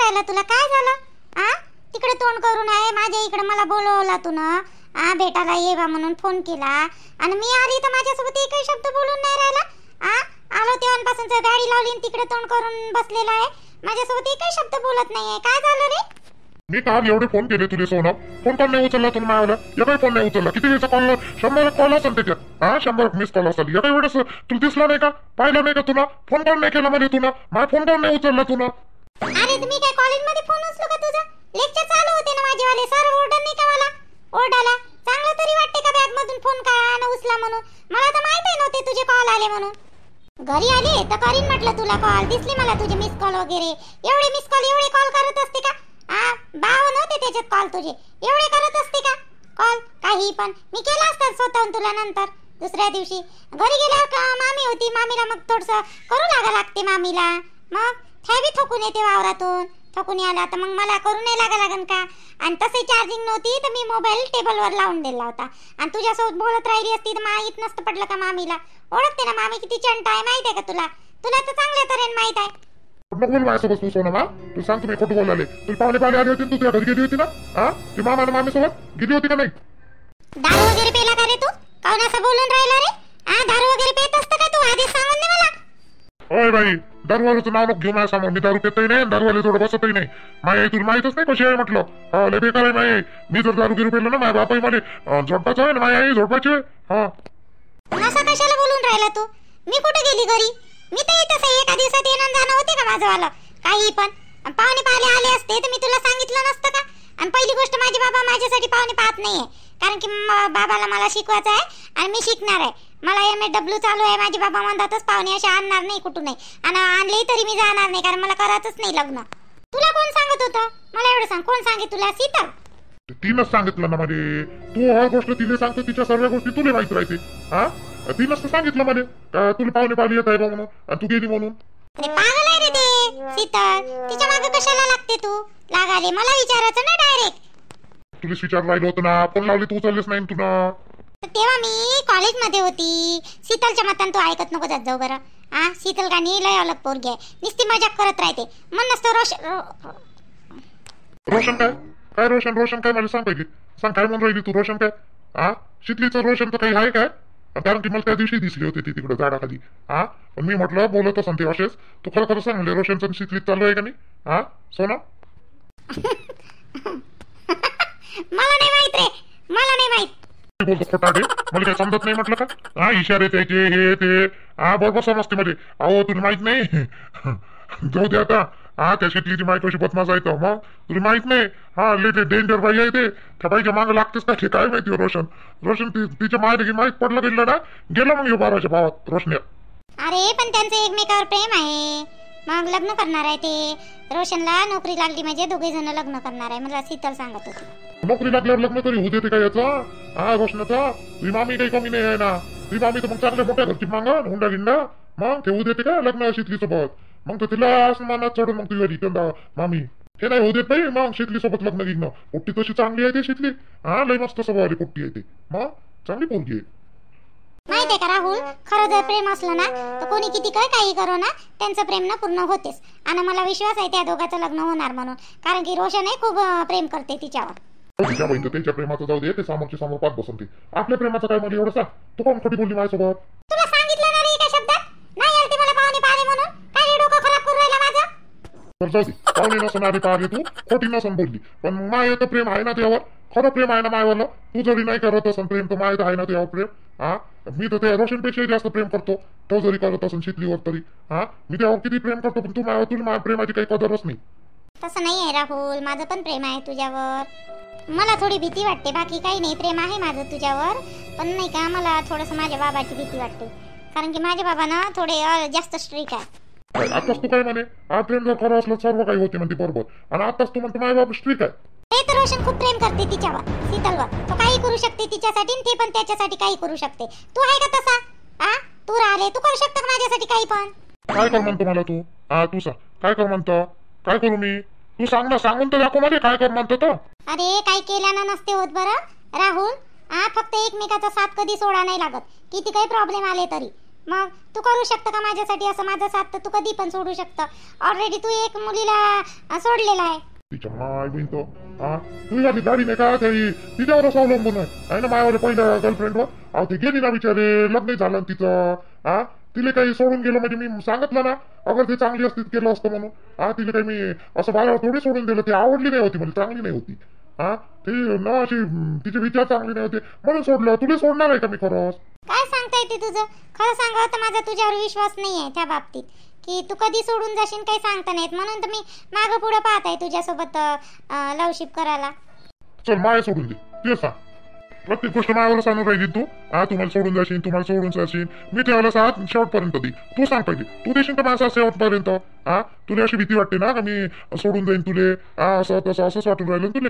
राहिला तुला? काय झालं? तिकडे तोंड करून आहे माझ्या इकडे मला बोलवला तू ना, भेटायला ये बा म्हणून फोन केला आणि मी आली तर माझ्यासोबत एकही शब्द बोलून नाही राहिला. आलो तेव्हापासून गाडी लावली आणि तिकडे तोंड करून बसलेला आहे, माझ्यासोबत एकही शब्द बोलत नाहीये. काय झालं रे? मी काल एवढे फोन केले तुले सोना, फोन पण नाही उचलला तुला मायाला, एकही फोन नाही उचलला. किती वेळचा कॉल? 100 कॉल असेल त्याच्यात, 100 मिस कॉल असेल. एका वेळेस तुला दिसला नाही का, पाहिलं नाही का तुला? फोन पण नाही केला मध्ये तुला, माझा फोन पण नाही उचलला तुला. अरे तुम्ही काय कॉलेजमध्ये फोन उचलू का? तुझा लेक्चर चालू होते ना माझेवाले, सर ओरडत नाही का मला? ओरडाला चांगलं तरी वाटते का बॅग मधून फोन काढा आणि उचला म्हणून? मला तर माहित नव्हते तुझे कॉल आले म्हणून. घरी आले तर करीन म्हटलं तुला कॉल, दिसले मला तुझे मिस कॉल वगैरे. एवढे मिस कॉल एवढे कॉल करत असते का? 52 होते त्याच्यात कॉल तुझे, एवढे करत असते का कॉल? काही पण मी केला असता स्वतःहून तुला नंतर दुसऱ्या दिवशी. घरी गेल्यावर मामी होती, मामीला मग थोडंसं करू लागते मामीला. मग बी थकून येते वावरातून, थकून आला तर मग मला करू नाही लागन का? आणि तसे चार्जिंग नव्हती तर मी मोबाईल टेबलवर लावून दिला होता आणि तुझ्यासोबत बोलत राहिली असती तर माहीत नसतं पडलं का मामीला? ओळखते ना मामी किती चंट आहे, माहित आहे का तुला? तुला तर चांगल्या तऱ्हेने माहित आहे. बोल माझ्यासोबत तू सोना, तू सांग तुम्ही खोटं बोलाले. तुला पाहुणे आली होती, तू तुझ्या घरी गेली होती ना? ती मामा आणि मामी सोबत गेली होती का नाही? दारू वगैरे पेला का रे तू? काऊन असं बोलून राहिला रे? दारू वगैरे पेत असतं का तू? आधीच सांगून दे मला. ओय बाई, दारूवाल्याचं नाव नको घेऊ माझ्या समोर. मी दारू पेतही नाही, दारूवाले थोडं बसतही नाही. माय तुला माहितच नाही कशी आहे म्हटलं. लय बेकार आहे माय. मी जर दारू गिरू पेलो ना, माझ्या बापाही मला झोडपाचं आहे ना, माय आई झोडपाची आहे. असं कशाला बोलून राहिला तू? मी कुठे गेली घरी? मी तर इथंच आहे. एका दिवसात येणं जाणं होते का माझं वाला? काही पण पाहुणे पाहिले आले असते तर मी तुला सांगितलं नसतं का? आणि पहिली गोष्ट, माझे बाबा माझ्यासाठी पाहुणे पाहत नाहीये, कारण की बाबाला मला शिकवायचं आहे आणि मी शिकणार आहे. मला MSW चालू आहे. माझे बाबा म्हणतातच पाहुणे असे आणणार नाही कुठून नाही, आणि आणले तरी मी जाणार नाही, कारण मला करायचंच नाही लग्न. तुला कोण सांगत होतं? मला एवढं सांग, कोण सांगितलं तुला? सीता तिनंच सांगितलं ना मध्ये. तू हर गोष्ट तिने सांगतो, तिच्या सर्व गोष्टी तुला माहित राहते. तिनंच तर सांगितलं मध्ये तुला पाहुणे पाहिली येत आहे म्हणून, आणि तू गेली म्हणून. पागल आहे रे ते शीतल. तिच्या मागे कशाला लागते तू? लागाले मला विचारायचं ना डायरेक्ट. तुला विचार राहिलं होतं ना, फोन लावले तू उचललेच नाही तुला. तेव्हा मी कॉलेजमध्ये होती. शीतलच्या मतान तू ऐकत नको जात जाऊ बरं. शीतल का लय अलग पोरगी आहे, नुसती मजाक करत राहते. मन नसतं रोशन काय रोशन काय? मला सांग पाहिजे, सांग काय म्हणून राहिली तू? रोशन काय? शितलीचं रोशन तर काही आहे काय? कारण की मला त्या दिवशी दिसली होती ती तिकडे झाडाखाली. पण मी म्हटलं बोलत असं ते असेच. तू खरं सांग म्हणजे रोशनचं शितलीत चालू आहे का नाही? सोना मला नाही माहित रे, मला नाही माहित. बोलतो खोटाडे, मला काय समजत नाही म्हटलं का? इशारे त्याचे हे ते बरोबर समजते मध्ये. अहो तुला माहित नाही? जाऊ दे आता. त्या शितलीची माय कशी बदमाश आहे तर मग तुला माहित नाही? लेटे डेंजर बाई आहे ते. त्या बाईच्या मागं लागतेच का काय माहिती? रोशन तिच्या माय माहित पडलं गेलं ना, गेलं मग 12च्या भावात रोशन्या. अरे पण त्यांचं एकमेकावर प्रेम आहे, मग लग्न करणार आहे ते. रोशनला नोकरी लागली म्हणजे दोघे जण लग्न करणार आहे, मला शीतल सांगत होती. नोकरी लागल्यावर लग्न तरी होऊ देते का याचा? रोशनाचा तुझी मामी काही कमी नाही आहे ना. तुझी मामी तर मग चांगल्या मोठ्या घरची मागा हुंडा गिंडा, मग ते होऊ देते का लग्न शितली सोबत? मग तर तिला आसमानात चढून मग तुझ्या रिटर्न मामी हे नाही होऊ देत नाही. मग शितली सोबत लग्न गिग्न. पोट्टी तशी चांगली आहे ती शितली. लय मस्त स्वभावाली पोट्टी आहे ती, मग चांगली पोरगी आहे. माहिती आहे का राहुल, खरं जर प्रेम असलं ना तर कोणी किती काही करो ना, त्यांचं प्रेम ना पूर्ण होतेच. आणि मला विश्वास आहे त्या दोघांचं लग्न होणार म्हणून, कारण की रोशन खूप प्रेम करते तिच्यावर. तिच्या बहिणी त्याच्या प्रेमाचं जाऊ दे, ते समोरच्या समोर पाच बसून ते आपल्या प्रेमाचं काय मला एवढं सांग. तू कोण खोटी बोलली माझ्यासोबत? तुला सांगितलं ना रे एका शब्दात, नाही आलती मला पाहुणे पाहिले म्हणून. काय रे डोकं खराब करून राहिला माझं? तर जाऊ दे, पाहुणे नसून आधी पाहिले तू खोटी नसून बोलली, पण मायेचं प्रेम आहे ना त्यावर. खरं प्रेम आहे ना मायवाला. तू जरी नाही करत असन प्रेम तर मायेत आहे ना त्यावर प्रेम. मी तर त्या रोशनपेक्षाही जास्त प्रेम करतो. तो जरी करत असन शितलीवर तरी मी त्यावर किती प्रेम करतो, पण तू मायावर तुला माझ्या प्रेमाची काही कदरच नाही. तसं नाही आहे राहुल, माझं पण प्रेम आहे तुझ्यावर. मला थोडी भीती वाटते, बाकी काही नाही. प्रेम आहे माझं तुझ्यावर, पण नाही का मला थोडंसं माझ्या बाबाची भीती वाटते, कारण की माझे बाबा ना थोडे जास्त स्ट्रिक्ट आहे. आताच तू काय म्हणे प्रेम जर खरं असलं सर्व काही होते म्हणते बरोबर, आणि आताच तू म्हणते माझे बाबा स्ट्रिक्ट आहे. हे तर रोशन खूप प्रेम करते तिच्यावर, शीतलवर. तो काही करू शकते तिच्यासाठी, ते पण त्याच्यासाठी काही करू शकते. तू आहे का तसा? तू राहिले तू करू शकतो माझ्यासाठी काही पण. काय कर म्हणतो मला तू? तू सांग काय कर म्हणतो? काय करू मी? तू सांग ना, सांगून तर दाखव मध्ये काय कर म्हणतो तो. अरे काही केल्यानं नसते होत बरं राहुल. फक्त एकमेकाचा साथ कधी सोडा नाही लागत, किती काही प्रॉब्लेम आले तरी. मग तू करू शकतं का माझ्यासाठी असं? माझा साथ तर तू कधी पण सोडू शकतं. ऑलरेडी तू एक मुलीला सोडलेला आहे. तिच्या माय बहीण तो तुझी गाडी गाडी नाही का काही तिच्यावरच अवलंबून आहे ना माझ्यावर पहिल्या गर्लफ्रेंडवर. अहो ती गेली ना बिचारे, लग्न झालं तिचं. तिला काही सोडून गेलं म्हणजे मी सांगितलं ना, अगर ते चांगली असती केलं असतं म्हणून. तिला काही मी असं बाहेर थोडी सोडून दिलं. ती आवडली नाही होती, म्हणजे चांगली नाही होती. ती न अशी तिचे विचार चांगले नाही होते म्हणून सोडलं. तुला सोडणार आहे का मी खरंच? काय सांगता येते तुझं? खरं सांगावं तर माझा तुझ्यावर विश्वास नाही आहे त्या बाबतीत, की तू कधी सोडून जाशील काही सांगता नाहीत. म्हणून तर मी मागं पुढं पाहत आहे तुझ्यासोबत लवशिप करायला. चल माया सोडून दे, ते सांग. प्रत्येक गोष्ट मायावर सांगून राहिली तू. तुम्हाला सोडून जाशील, तुम्हाला सोडून जाशील. मी ठेवायला साथ शेवटपर्यंत दे. तू सांग पाहिजे, तू देशील का माझा शेवटपर्यंत? तुला अशी भीती वाटते ना का मी सोडून जाईन तुले? असं तसं असंच वाटून राहिलं तुले.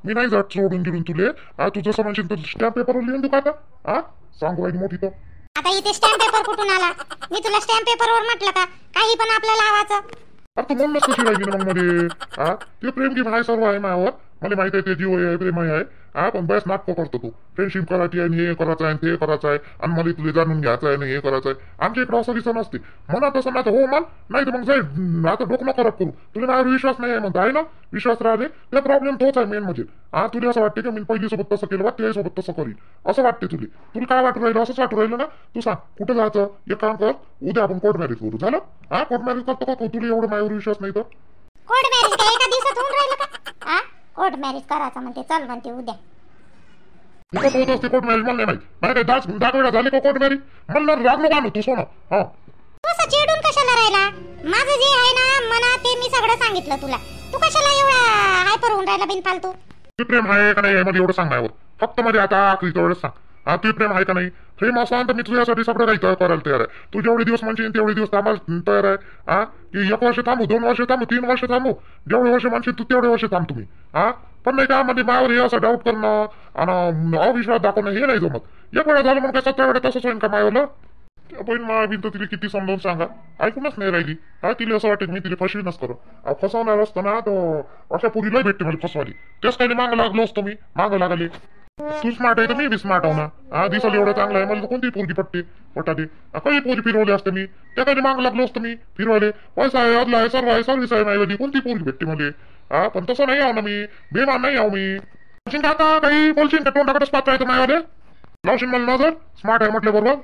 मी नाही जात सोडून घेऊन तुले. तू जसं म्हणशील तर स्टॅम्प पेपरवर लिहून देऊ का आता? सांगू राहिली मोठी तर. आता इथे स्टॅम्प पेपर कुठून आला? मी तुला स्टॅम्प पेपरवर म्हटलं का काही पण आपल्याला लावायचं? अरे तू म्हणूनच कशी राहिली ना मग मध्ये. ते प्रेम की आहे, सर्व आहे माझ्यावर. मला माहिती आहे ते जीव आहे, प्रेम आहे. पण बस नाटकं करतो तू. फ्रेंडशिप करायची आहे, हे करायचं आहे, ते करायचं आहे, आणि मला तुला जाणून घ्यायचं आहे, हे करायचं आहे. आमच्या इकडं असं दिसत नसते. म्हणा तसं ना हो मन नाही तर मग जाईल. आता डोकं खराब करू. तुला माझ्यावर विश्वास नाही आहे म्हणता आहे ना? विश्वास राहिले त्या प्रॉब्लेम तोच आहे मेन म्हणजे. तुला असं वाटते की मी पहिली सोबत तसं केलं, त्यासोबत तसं करीन असं वाटते तुला. तुला काय वाटू राहिलं? असंच वाटू राहिलं ना? तू सांग कुठं जायचं? एक काम कर, उद्या आपण कोर्ट मॅरेज करू. झालं? कोर्ट मॅरेज करतो का? तुला एवढं माझ्यावर विश्वास नाही तर? कोर्ट मॅरेज काय एका दिवसात होऊन राहिलं का? कोर्ट मॅरेज करायचं म्हणते, चल म्हणते उद्या. तिथं होत असते कोर्ट मॅरेज. मला नाही माहिती. मला काय 10 वेळा झाले का कोर्ट मॅरेज? म्हणलं राग नको आणू तू सोनं. तू असं चिडून कशाला राहिला? माझं जे आहे ना मनात ते मी सगळं सांगितलं तुला. तू कशाला एवढा हायपर होऊन राहिला बिनफालतू? तू प्रेम आहे का नाही मला एवढं सांग माझ्यावर. फक्त मध्ये आता आखरी तेवढंच सांग. तू प्रेम आहे का नाही? प्रेम असं तर मी तुझ्यासाठी सगळं काही करायला तयार आहे. तू जेवढे दिवस म्हणशील तेवढे दिवस थांबायला तयार आहे. की 1 वर्ष थांबू, 2 वर्ष थांबू, 3 वर्ष थांबू. जेवढे वर्ष म्हणशील तू तेवढे वर्ष थांब तुम्ही. पण नाही का म्हणजे माझ्यावर हे असं डाऊट करणं आणि अविश्वास दाखवणं हे नाही जमत. 1 वेळा झालं म्हणून काय 7 वेळा तसंच होईल का माझ्यावर? त्या बहीण माझी तर तिला किती समजावून सांगा, ऐकूनच नाही राहिली. तिला असं वाटतं मी तिला फसवीनच करू. फसवणार असतं ना तर अशा पुरीला भेटते मला फसवाली. त्याच काही मागं लागलो असतो मी. मागं लागले. तू स्मार्ट आहे तर मी बी स्मार्ट आहो ना. दिसायला एवढं चांगलं आहे, मला तर कोणती पोरगी पटाते. काही पोरी फिरवले असते मी, त्या काही मागं लागलो असतो मी फिरवाले. पैसा आहे, अदला आहे, सर्व आहे, सर्व्हिस आहे माझी. कोणती पोरगी भेटते मला? पण तसं नाही आहो ना मी. बेमान नाही आहो मी. बोलशील का आता काही? बोलशील का तोंडाकडेच पात्र आहे तर माझ्यावाले? लावशील मला नजर? स्मार्ट आहे म्हटलं बरोबर.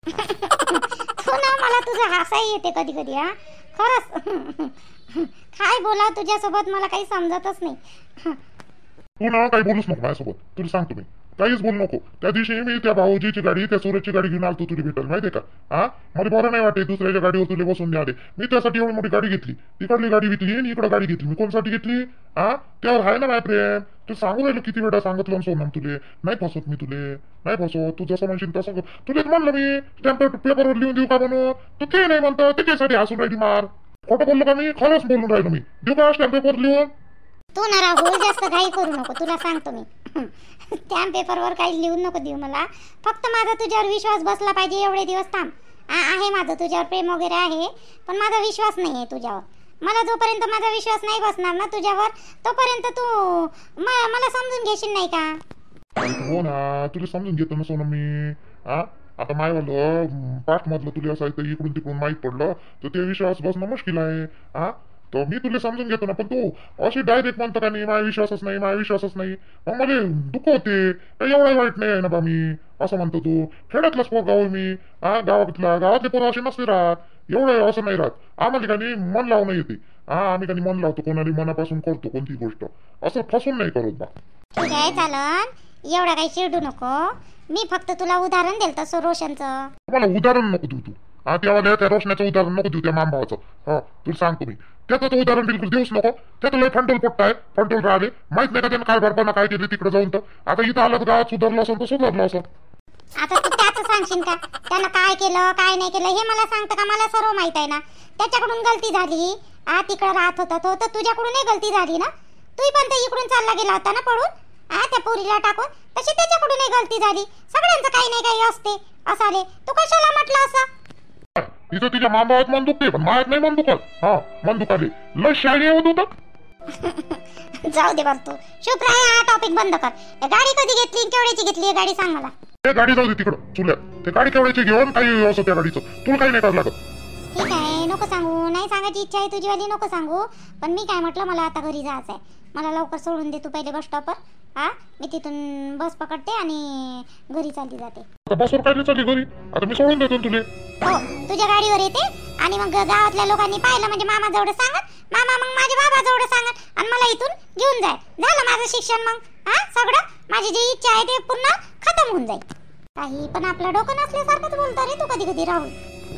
हो ना, मला तुझं हसाही येते कधी कधी. खरंच काय बोला तुझ्यासोबत मला काही समजतच नाही. तू ना काही बोलूच नको माझ्यासोबत. तुला सांगतो मी काहीच बोलू नको. त्या दिवशी मी त्या भाऊजीची गाडी, त्या सूरजची गाडी घेऊन आलतो तुला भेटायला, माहितीये का? मला बरं नाही वाटते दुसऱ्याच्या गाडीवर तुला बसून द्या. मी त्यासाठी एवढी मोठी गाडी घेतली. तिकडली गाडी घेतली आणि इकडं गाडी घेतली. मी कोणसाठी घेतली? त्यावर आहे ना माझ्या प्रेम. तू सांगू राहिलो किती वेळा सांगितलं सोनम तुले. नाही फसवत मी तुले, नाही फसवत. तू जसं म्हणशील तसं तुलेच म्हणलं मी. स्टॅम्प पेपरवर लिहून देऊ का म्हणून? तू ते नाही म्हणतं, त्याच्यासाठी हसून राहिली मार. खोटं बोललो का मी? खरंच बोलून राहिलो मी. देऊ का स्टॅम्प पेपर लिहून? तू ना राहुल जास्त घाई करू नको, तुला सांगतो मी. स्टॅम्प पेपरवर काही लिहून नको देऊ मला. फक्त माझा तुझ्यावर विश्वास बसला पाहिजे एवढे दिवस थांब. आहे माझं तुझ्यावर प्रेम वगैरे आहे, पण माझा विश्वास नाही आहे तुझ्यावर. मला जोपर्यंत माझा विश्वास नाही बसणार ना तुझ्यावर, तोपर्यंत तू मला समजून घेशील नाही का? हो ना, तुला समजून घेतो ना सोनम मी. आता मायवालं पाठ मधलं तुला असं आहे इकडून तिकडून माहीत पडलं तर ते विश्वास बसणं मुश्किल आहे. तर मी तुला समजून घेतो ना, पण तू अशी डायरेक्ट म्हणतो का नाही माझा विश्वासच नाही, माझा विश्वासच नाही. मग मला दुःख होते. एवढा वाईट नाही आहे ना बा मी असं म्हणतो. तू खेड्यातलाच पोर गाव मी. गावातले पोरं असे नसते राहत. एवढं असं नाही राहत. आम्हाला काही मन लावणं येते. आम्ही काही मन लावतो, कोणाला मनापासून करतो कोणती गोष्ट. असं फसून नाही करत बा. ठीक आहे चालन, एवढा काही चिडू नको. मी फक्त तुला उदाहरण दिलं तसं रोशनचं. मला उदाहरण नको देऊ तू. त्यावाल्या त्या रोशनाचं उदाहरण नको देऊ, त्या मामभावाचं. तुला सांगतो मी त्याचं तो उदाहरण बिलकुल देऊच नको. त्याचं लय फंटोल पोट्टा आहे, फंटोल राहिले. माहित नाही का त्यानं काय भरपाना काय केले तिकडे जाऊन. तर आता इथं आलं तर गावात सुधारलं असेल तर सुधारलं असेल. आता तू त्याचं सांगशील का? त्यानं काय केलं काय नाही केलं हे मला सांगतं का? मला सर्व माहित आहे ना. त्याच्याकडून गलती झाली. तिकडे राहत होता तो, तर तुझ्याकडूनही गलती झाली ना. तू पण तर इकडून चालला गेला होता ना पळून, त्या पोरीला टाकून. तशी त्याच्याकडूनही गलती झाली. सगळ्यांचं काही नाही काही असते असाले. तू कशाला म्हटलं असं? तिथं तिच्या मामात मन दुखते, पण मायात नाही मन दुखत. मन दुखाले लय शाळी होत होतं. जाऊ दे बरं, तू चुप राहा. हा टॉपिक बंद कर. गाडी कधी घेतली, केवढ्याची घेतली गाडी सांग मला. ते गाडी जाऊ दे तिकडं चुल्यात. ते गाडी केवढ्याची घेऊन काही असं त्या गाडीचं तुला काही नाही करावं लागत. ठीक आहे, नको सांगू. नाही सांगायची इच्छा आहे तुझी वाली, नको सांगू. पण मी काय म्हटलं, मला आता घरी जायचं आहे. मला लवकर सोडून दे तू पहिले बस स्टॉपवर. हा, मी तिथून बस पकडते आणि घरी चालली जाते. आता बसवर काय चालली घरी? आता मी सोडून देतो ना तुले. हो, तुझ्या गाडीवर येते आणि मग गावातल्या लोकांनी पाहिलं म्हणजे मामा जवळ सांगत, मामा मग माझ्या बाबा जवळ सांगत आणि मला इथून घेऊन जाय. झालं माझं शिक्षण मग. हा, सगळं माझी जी इच्छा आहे ते पुन्हा खतम होऊन जाईल. काही पण आपलं डोकं नसल्यासारखंच बोलतो रे तू कधी कधी राहुल.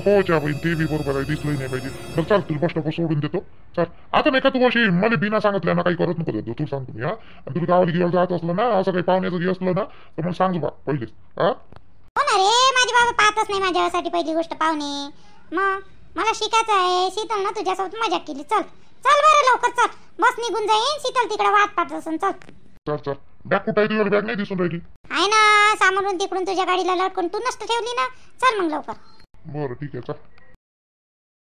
हो च्या बहीण, ते बी बरोबर आहे. दिसलंही नाही पाहिजे. मग चाल तुला बस स्टॉपवर सोडून देतो. चाल आता नाही का तू अशी मला बिना सांगितल्या ना काही करत नको देतो. तू सांगतो मी. हा, आणि तुला गावाला घेऊन जात असलं ना, असं काही पाहुण्याचं घे असलं ना तर मग सांग बा पहिलेच. हा, हो ना रे, माझे बाबा पाहतच नाही माझ्यासाठी पहिली गोष्ट पाहुणे. मग मला शिकायचं आहे. शीतल ना तुझ्यासोबत मजा केली. चल चल बरं लवकर चल. बस निघून जाईन. शीतल तिकडे वाट पाहत असून. चल चल चल. बॅग कुठं आहे तुझ्याकडे? बॅग नाही दिसून राहिली. आहे ना, सामोरून तिकडून तुझ्या गाडीला लटकून तू नष्ट ठेवली ना. चल मग लवकर. बरं ठीक आहे चल.